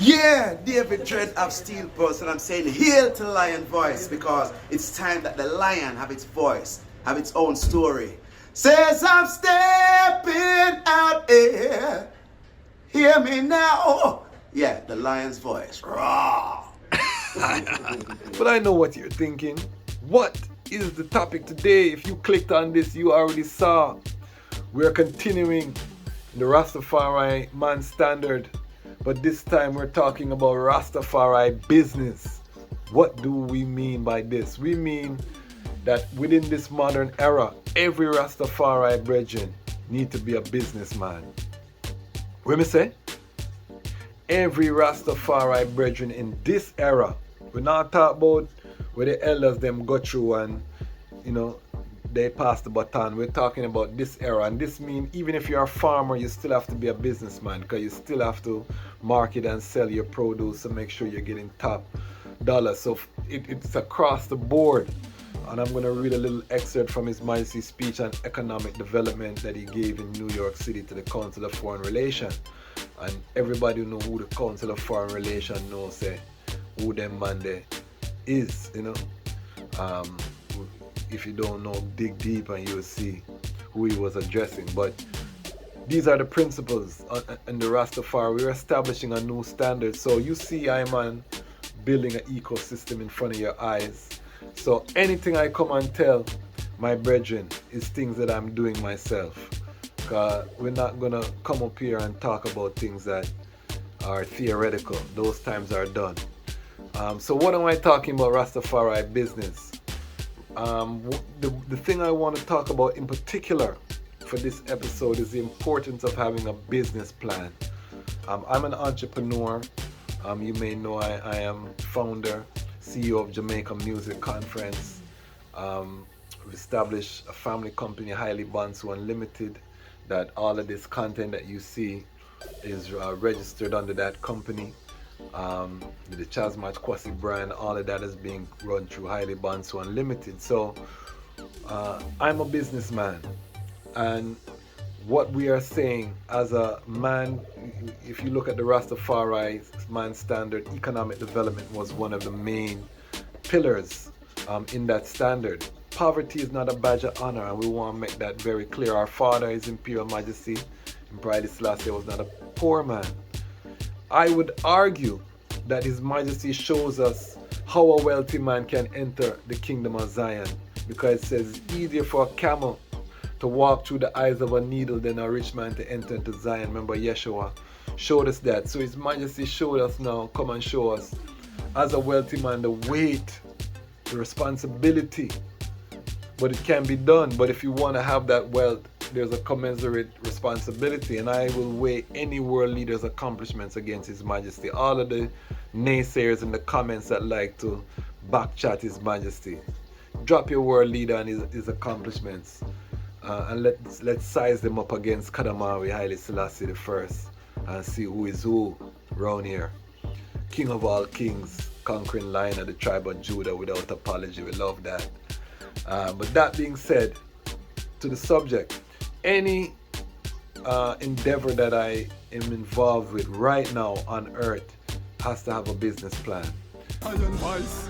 Yeah, David Dread of Steel Pulse, and I'm saying hail to Lion Voice because it's time that the lion have its voice, have its own story. Says I'm stepping out here. Hear me now. Yeah, the lion's voice. Raw. But I know what you're thinking. What is the topic today? If you clicked on this, you already saw. We're continuing the Rastafari man standard, but this time we're talking about Rastafari business. What do we mean by this? We mean that within this modern era, every Rastafari brethren need to be a businessman. What me say? Every Rastafari brethren in this era, we're not talking about where the elders them go through and, they pass the baton. We're talking about this era, and this means even if you're a farmer, you still have to be a businessman because you still have to market and sell your produce to make sure you're getting top dollar. So it's across the board. And I'm going to read a little excerpt from His Majesty's speech on economic development that he gave in New York City to the Council of Foreign Relations. And everybody who know who the Council of Foreign Relations knows who them man there is, if you don't know, dig deep and you'll see who he was addressing. But these are the principles in the Rastafari. We're establishing a new standard. So you see I'm building an ecosystem in front of your eyes. So anything I come and tell my brethren is things that I'm doing myself. Because we're not going to come up here and talk about things that are theoretical. Those times are done. So what am I talking about Rastafari business? The thing I want to talk about in particular for this episode is the importance of having a business plan. I'm an entrepreneur. You may know I am founder, CEO of Jamaica Music Conference. We've established a family company, Highly Bansu Unlimited, that all of this content that you see is registered under that company. The Dejazmatch Kwasi brand, all of that is being run through Highly Bansu Unlimited. So I'm a businessman, and what we are saying as a man, if you look at the Rastafari man standard, economic development was one of the main pillars in that standard. Poverty is not a badge of honor, and we want to make that very clear. Our father, His Imperial Majesty Emperor Haile Selassie, was not a poor man. I would argue that His Majesty shows us how a wealthy man can enter the kingdom of Zion, because it says it's easier for a camel to walk through the eyes of a needle than a rich man to enter into Zion. Remember, Yeshua showed us that. So His Majesty showed us now, come and show us, as a wealthy man, the weight, the responsibility. But it can be done. But if you want to have that wealth, there's a commensurate responsibility, and I will weigh any world leader's accomplishments against His Majesty. All of the naysayers in the comments that like to backchat His Majesty, drop your world leader and his accomplishments, and let's size them up against Kadamawi Haile Selassie I and see who is who round here. King of all kings, conquering lion of the tribe of Judah without apology. We love that. But that being said, to the subject, any endeavor that I am involved with right now on earth has to have a business plan. Lion Voice.